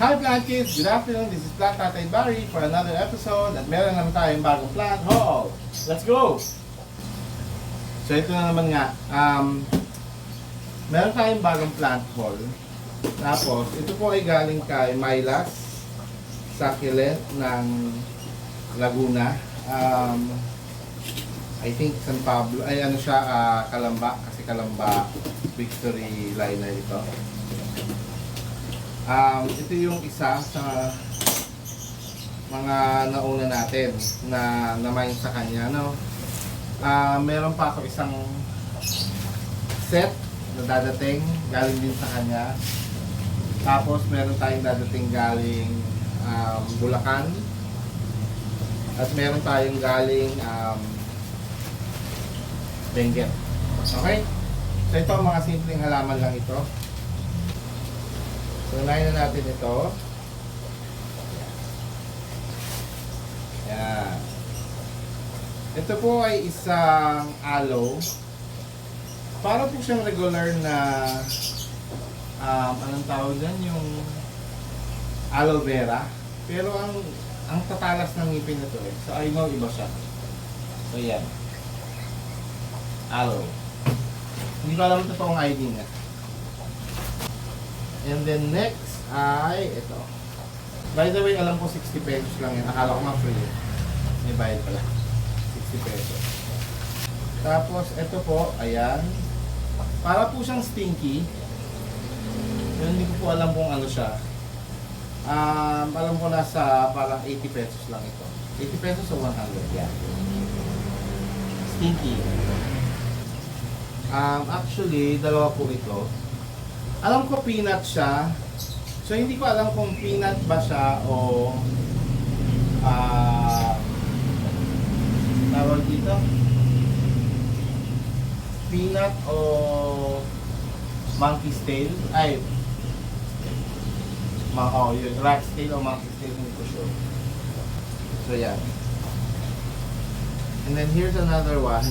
Hi Plant Kids! Good afternoon! This is Plant Tatay Barry for another episode at meron naman tayong bagong plant haul. Let's go! So ito na naman nga, meron tayong bagong plant haul. Tapos ito po ay galing kay Mylas Succulent ng Laguna. I think San Pablo, ay ano siya, Calamba, kasi Calamba Victory Liner ito. Ito yung isa sa mga nauna natin na namain sa kanya, no? Meron pa ako isang set na dadating galing din sa kanya. Tapos meron tayong dadating galing Bulacan. At meron tayong galing Benguet. Okay? So ito mga simpleng halaman lang ito. So unahin na natin ito. Yan. Ito po ay isang aloe. Para po siyang regular na anong tawag dyan? Yung aloe vera. Pero ang tatalas ng ngipin nito eh. So I know iba siya. So yan. Aloe. Hindi ko alam ito toong ID niya. And then next ay ito. By the way, alam ko 60 pesos lang yan. Akala ko nga free. May bayad pala. 60 pesos. Tapos ito po, ayan. Para po siyang stinky. Pero hindi ko po alam kung ano siya. Alam ko nasa parang 80 pesos lang ito. 80 pesos o 100? Yeah. Stinky. Actually, dalawa po ito. Alam ko peanut siya. So hindi ko alam kung peanut ba siya o tawag dito. Peanut o monkey's tail. Ay. Yun. Rat's tail o monkey's tail. Hindi ko sure. So yan. And then here's another one.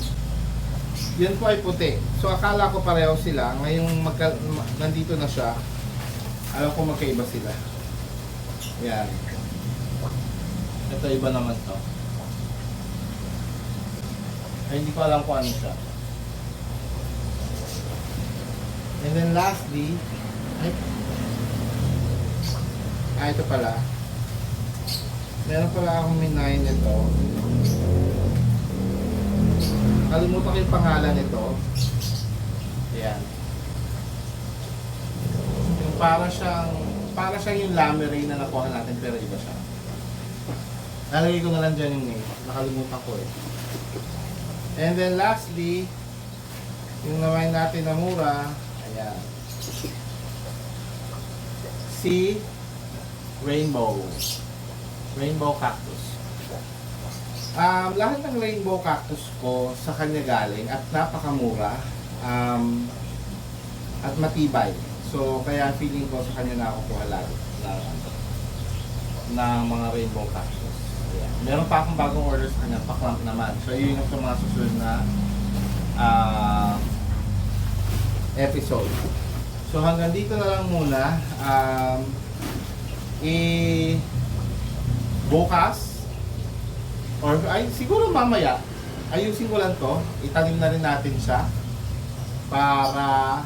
Yan po ay puti. So akala ko pareho sila. Ngayong nandito na siya, alam ko magkaiba sila. Yan. Ito iba naman to. Ay, hindi ko alam kung ano siya. And then lastly, ito pala. Meron pala akong minayin nito. Kalimutan ko yung pangalan nito. Ayan. Yung para siyang yung lameray na nakuha natin pero iba siya. Nalagay ko na lang dyan yung name. Nakalimutan ko eh. And then lastly, yung naman natin na mura, ayan. Si Rainbow Cactus. Lahat ng rainbow cactus ko sa kanya galing at napakamura at matibay. So kaya feeling ko sa kanya na ako kuha lagi na mga rainbow cactus. Ayan. Meron pa akong bagong order sa kanya, pa-clamp naman. So yun yung sa mga susunod na episode. So hanggang dito na lang muna. Bukas or ay siguro mamaya ayusin ko lang to, itanim na rin natin siya para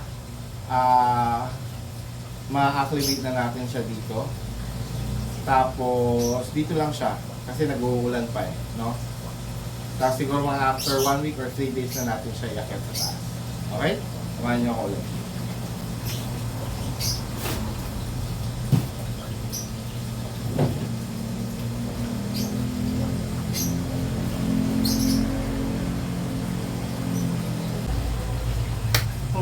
ma-acclimate na natin siya dito. Tapos dito lang siya kasi nag-uulan pa eh, no? Tapos siguro mga after 1 week or 3 days na natin siya iakyat sa taas. Okay? Samahan niyo ako ulit.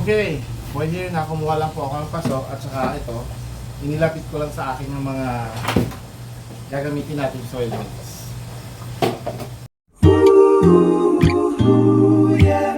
Okay, well here, nakumuha lang po ako ng paso at saka ito, inilapit ko lang sa akin ng mga gagamitin natin soil mix.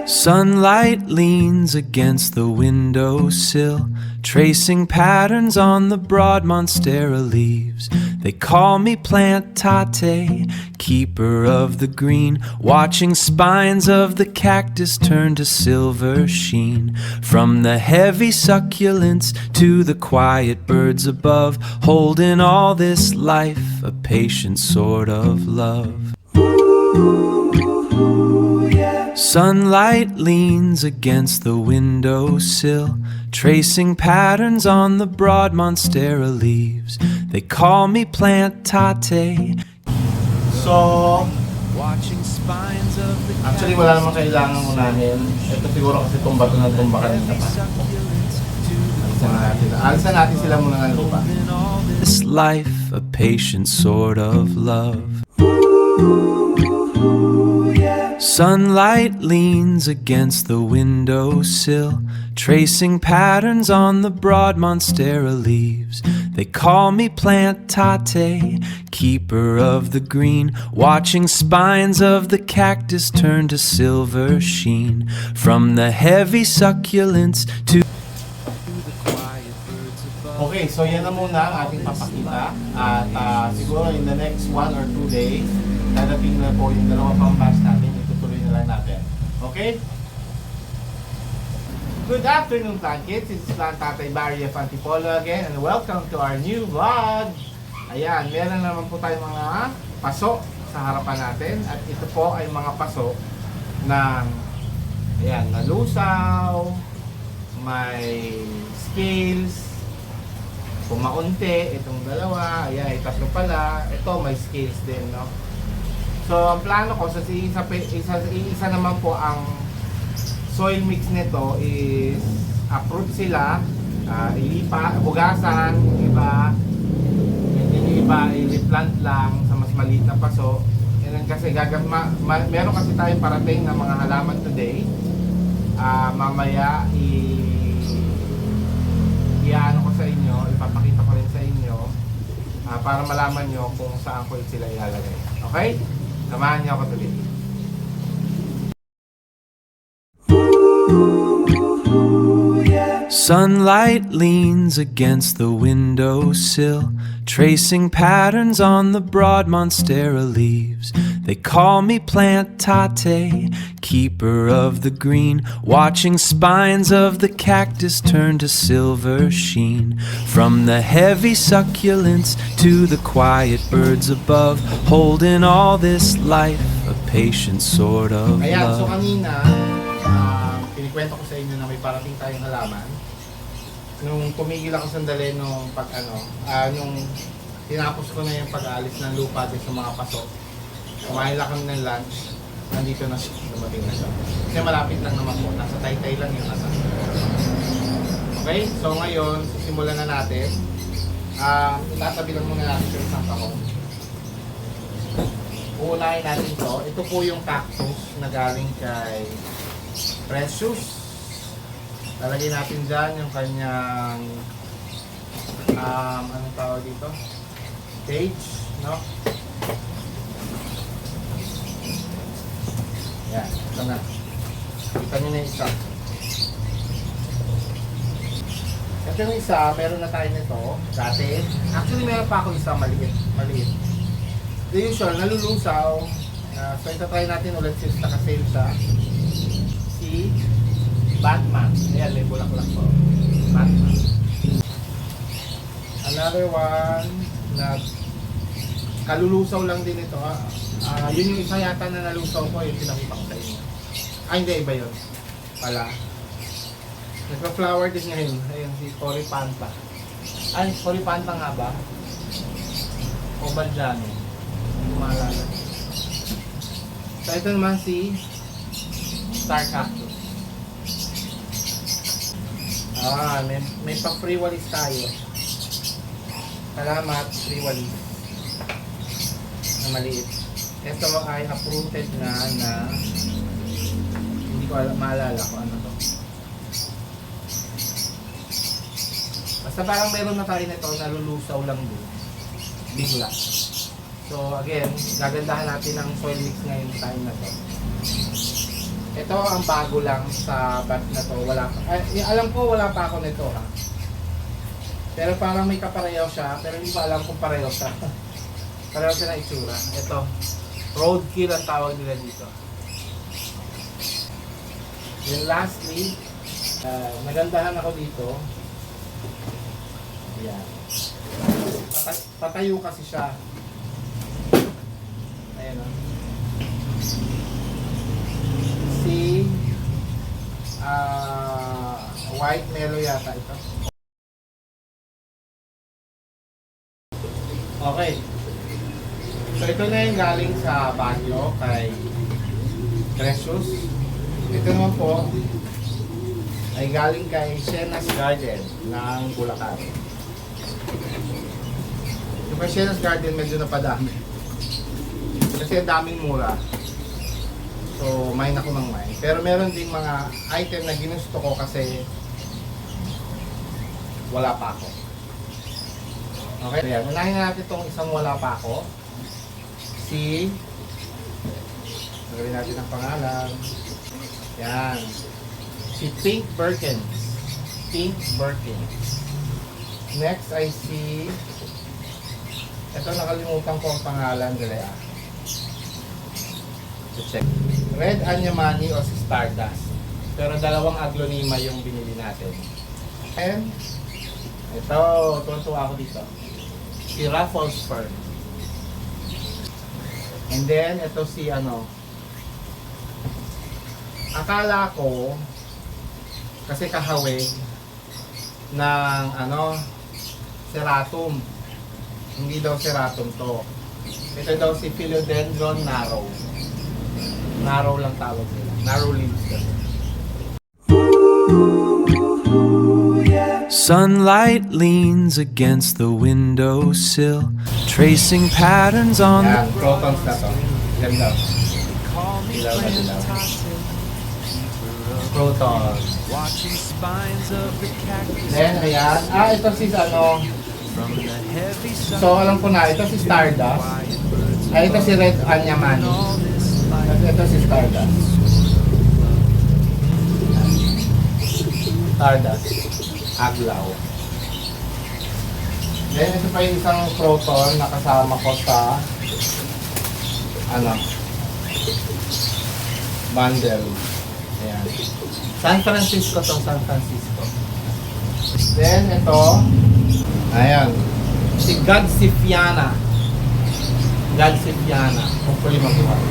Sunlight leans against the windowsill, tracing patterns on the broad monstera leaves. They call me Plant Tate, keeper of the green, watching spines of the cactus turn to silver sheen. From the heavy succulents to the quiet birds above, holding all this life, a patient sort of love. Sunlight leans against the windowsill, tracing patterns on the broad monstera leaves. They call me Plant Tate. So, Watching spines of the actually wala namang kailangan unahin. Ito siguro kasi tumba to ng tumba kanina pa. Alisan natin sila muna ng lupa. This life, a patient sort of love. Sunlight leans against the windowsill, tracing patterns on the broad monstera leaves. They call me Plant Tate, keeper of the green, watching spines of the cactus turn to silver sheen. From the heavy succulents to the quiet birds above. Okay, so yan na muna ang ating papakita. At siguro in the next 1 or 2 days, dadating na po yung dalawang pang batch natin. Itutuloy na lang natin. Okay? Good afternoon, Plant Kids. This is Plant Tatay Barry F. Antipolo again, and welcome to our new vlog. Ayan, meron naman po tayong mga paso sa harapan natin. At ito po ay mga paso ng ayan, nalusaw, may scales, pumaunti, itong dalawa, ayan, tatlo pala. Ito may scales din, no? So, ang plano ko, sa isa naman po ang soil mix nito is uproot sila, ilipa, bugasan, iba, yung iba i-replant lang sa mas maliit na paso. And then kasi meron kasi tayong parating na mga halaman today. Mamaya i-ano ko sa inyo, ipapakita ko rin sa inyo para malaman nyo kung saan ko sila ilalagay. Okay? Samahan niyo ako today. Sunlight leans against the windowsill, tracing patterns on the broad monstera leaves. They call me Plant Tate, keeper of the green, watching spines of the cactus turn to silver sheen. From the heavy succulents to the quiet birds above, holding all this life, a patient sort of Ayan, so love. kanina, kinikwento ko sa inyo na may parating tayong halaman. Nung tumigil ako sandali nung nung tinapos ko na yung pag-aalis ng lupa din sa mga paso. Kumain lang kami ng lunch, nandito na dumating na siya. Kasi malapit lang naman po, nasa Taytay lang yung nasa. Okay, so ngayon, simulan na natin. Itatabi lang muna natin sa isang kahon. Uunahin natin to. Ito po yung cactus na galing kay Precious. Lalagay natin dyan yung kanyang anong tawag dito? Cage, no? Yan, ito na. Kita nyo na yung isa. Ito yung isa, meron na tayo nito dati. Actually, meron pa ako isa maliit. The usual, nalulusaw. So, ito try natin ulit since naka-sale siya. Si Batman. Ayan, may bulaklak po. Batman. Another one na kalulusaw lang din ito. Yun yung isa yata na nalusaw ko, yung pinakita ko sa inyo. Hindi, iba yun. Pala. Nagpa-flower din ngayon. Ayun, si Coripanta. Coripanta nga ba? O Baljano? Hindi ko maalala. So, ito naman si Star Cactus. May pa-free walis tayo. Salamat, free walis. Na maliit. Ito ay uprooted na hindi ko maalala kung ano to. Basta parang meron na tayo nito, nalulusaw lang doon. Bigla. So again, gagandahan natin ang soil mix ngayon sa time na to. Ito ang bago lang sa bat na to. Alam ko wala pa ako nito ha. Pero parang may kapareho siya, pero hindi ko alam kung pareho siya. Pareho siya ng itsura. Ito, roadkill ang tawag nila dito. Then lastly, nagandahan ako dito. Ayan. Patayo kasi siya. Ayan o. Si white mellow yata ito. Okay. So ito na yung galing sa Baguio kay Precious. Ito naman po ay galing kay Shena's Garden ng Bulacan. Yung kay Shena's Garden medyo napadami. Kasi ang daming mura. So, mine ako ng mine. Pero meron ding mga item na ginusto ko kasi wala pa ako. Okay? So, yan. Unahin natin itong isang wala pa ako. Si... Nagawin natin ang pangalan. Yan. Si Pink Birkin. Pink Birkin. Next ay si... Ito nakalimutan ko ang pangalan. Dali ah. So, check. Red Anyamani o si Stardust. Pero dalawang aglonema yung binili natin. And ito, tuwa ako dito. Si Raffles Fern. And then ito si ano. Akala ko kasi kahawig ng ano Seratum. Hindi daw Seratum to. Ito daw si Philodendron Narrow. Narrow lang tawag nila. Narrow leaves kasi. Sunlight leans against the windowsill, tracing patterns on Yan, the protons na to. Ganda. Ilaw na ilaw. Protons. watching spines of the cactus. Then, ayan. Ito si ano. From the heavy sun, So, alam ko na. Ito si Stardust. Ito si Red Anyamani. all this light. Ito si Stardust. Stardust. Aglaw. Then, ito pa yung isang proton na kasama ko sa ano bundle. Ayan. San Francisco to, San Francisco. Then, ito ayan. Si Godsiffiana. Godsiffiana. Hopefully mabuhay.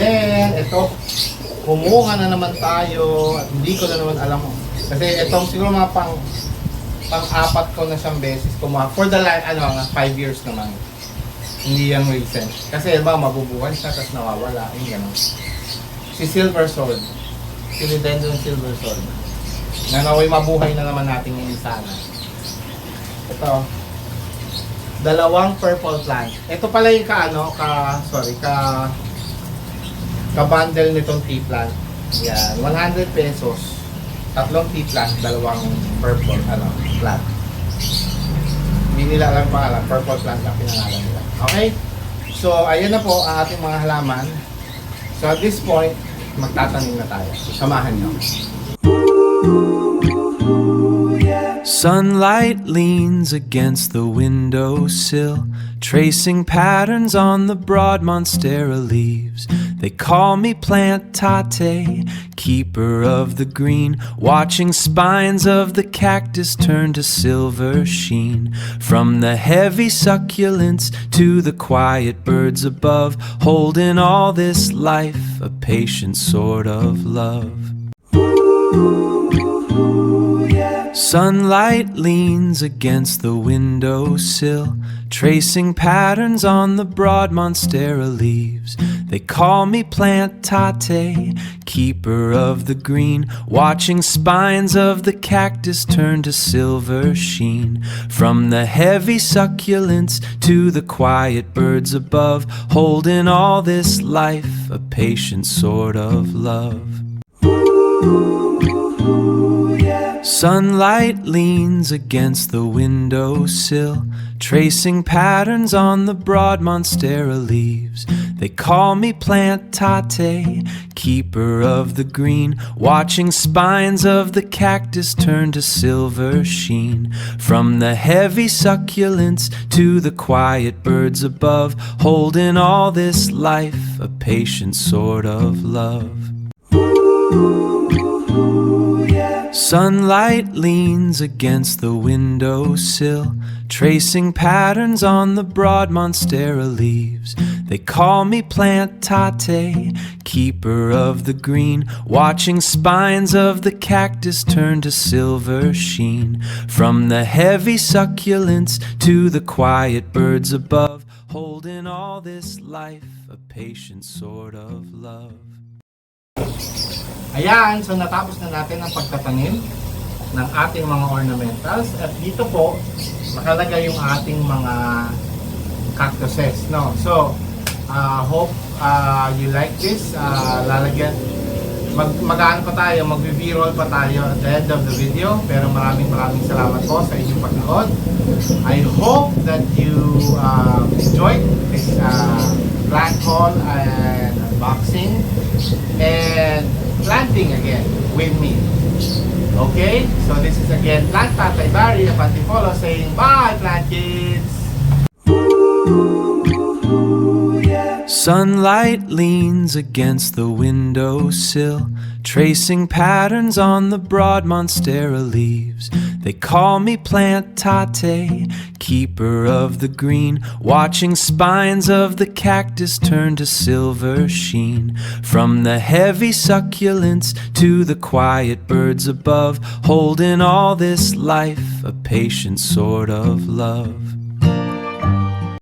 Then, ito kumuha na naman tayo at hindi ko na naman alam kasi itong siguro mga pang-apat ko na siyang beses kumuha for the 5 years naman, hindi yung recent kasi ba mabubuhay siya tapos nawawala yung gano'n. Si Silver Sword, si Philodendron Silver Sword na naway mabuhay na naman natin yung sana. Ito dalawang purple plant. Ito pala yung ka-bundle nitong tea plant. Yan, 100 pesos. Tatlong tea plant, dalawang purple plant. Hindi nila alam pangalan, purple plant lang pinangalan nila. Okay? So, ayan na po ang ating mga halaman. So, at this point, magtatanim na tayo. Samahan nyo. Sunlight leans against the windowsill, tracing patterns on the broad monstera leaves. They call me Plant Tate, keeper of the green, watching spines of the cactus turn to silver sheen. From the heavy succulents to the quiet birds above, holding all this life, a patient sort of love. Sunlight leans against the windowsill, tracing patterns on the broad monstera leaves. They call me Plant Tate, keeper of the green, watching spines of the cactus turn to silver sheen. From the heavy succulents to the quiet birds above, holding all this life, a patient sort of love. Sunlight leans against the windowsill, tracing patterns on the broad monstera leaves. They call me Plant Tate, keeper of the green, watching spines of the cactus turn to silver sheen. From the heavy succulents to the quiet birds above, holding all this life, a patient sort of love. Sunlight leans against the windowsill, tracing patterns on the broad monstera leaves. They call me Plant Tate, keeper of the green, watching spines of the cactus turn to silver sheen. From the heavy succulents to the quiet birds above, holding all this life, a patient sort of love. Ayan, so natapos na natin ang pagtatanim ng ating mga ornamentals. At dito po, nakalagay yung ating mga cactuses, no? So, hope you like this. Lalagyan, mag-ano pa tayo, mag-v-roll pa tayo at the end of the video. Pero maraming salamat po sa inyong pagnood. I hope that you enjoyed this plant haul and unboxing and planting again with me. Okay? So this is again Plant Tatay Barry of Antipolo saying bye, plant kids! Sunlight leans against the windowsill, tracing patterns on the broad monstera leaves. They call me Plant Tate, keeper of the green, watching spines of the cactus turn to silver sheen. From the heavy succulents to the quiet birds above, holding all this life, a patient sort of love.